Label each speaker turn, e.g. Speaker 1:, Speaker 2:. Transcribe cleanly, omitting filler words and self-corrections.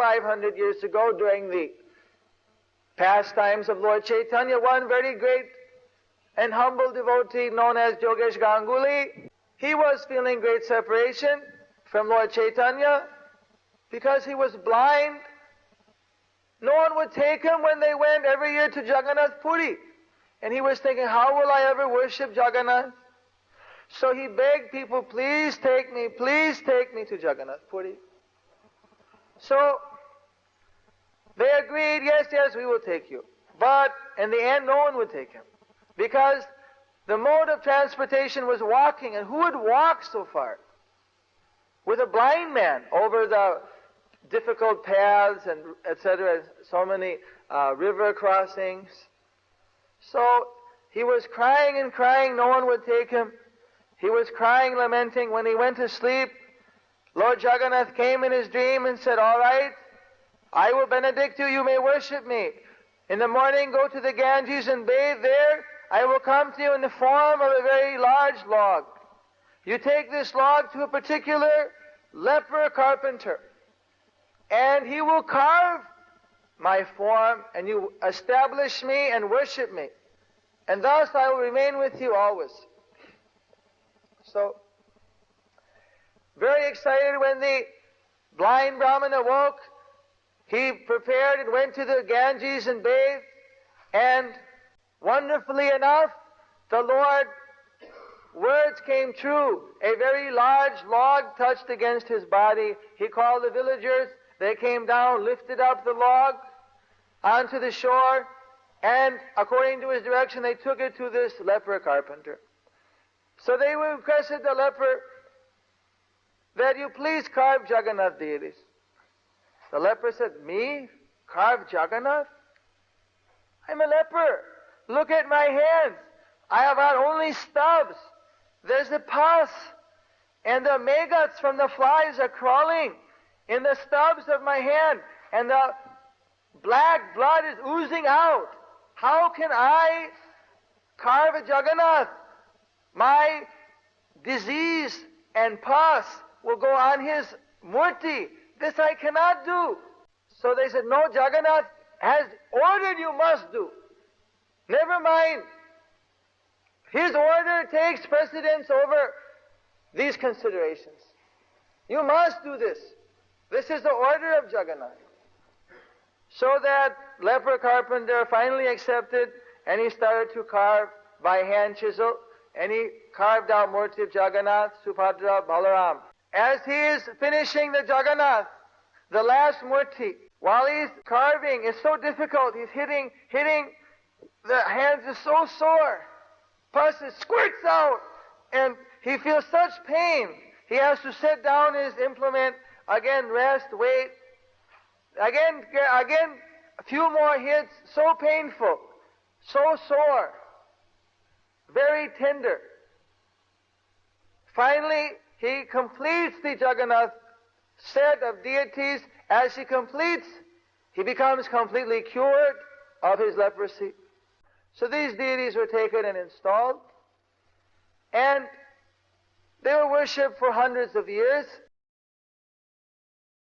Speaker 1: 500 years ago, during the pastimes of Lord Chaitanya, one very great and humble devotee known as Yogesh Ganguly, he was feeling great separation from Lord Chaitanya because he was blind. No one would take him when they went every year to Jagannath Puri. And he was thinking, how will I ever worship Jagannath? So he begged people, please take me to Jagannath Puri. So they agreed, yes, we will take you. But in the end, no one would take him. Because the mode of transportation was walking, and who would walk so far? With a blind man over the difficult paths and etc., so many river crossings. So he was crying and crying, no one would take him. He was crying, lamenting. When he went to sleep, Lord Jagannath came in his dream and said, all right, I will benedict you, you may worship me. In the morning, go to the Ganges and bathe there. I will come to you in the form of a very large log. You take this log to a particular leper carpenter, and he will carve my form, and you establish me and worship me. And thus I will remain with you always. So, very excited when the blind Brahmana woke, he prepared and went to the Ganges and bathed, and wonderfully enough, the Lord, words came true. A very large log touched against his body. He called the villagers. They came down, lifted up the log onto the shore, and according to his direction, they took it to this leper carpenter. So they requested the leper that you please carve Jagannath deities. The leper said, me? Carve Jagannath? I'm a leper. Look at my hands. I have got only stubs. There's the pus. And the maggots from the flies are crawling in the stubs of my hand. And the black blood is oozing out. How can I carve a Jagannath? My disease and pus will go on his murti. This I cannot do. So they said, no, Jagannath has ordered you must do. Never mind. His order takes precedence over these considerations. You must do this. This is the order of Jagannath. So that leper carpenter finally accepted, and he started to carve by hand chisel, and he carved out Murti of Jagannath, Subhadra, Balaram. As he is finishing the Jagannath, the last Murti, while he's carving, it's so difficult, he's hitting, the hands are so sore. Pus squirts out, and he feels such pain. He has to set down his implement, again rest, wait, again, a few more hits, so painful, so sore, very tender. Finally, he completes the Jagannath set of deities. As he completes, he becomes completely cured of his leprosy. So these deities were taken and installed, and they were worshipped for hundreds of years.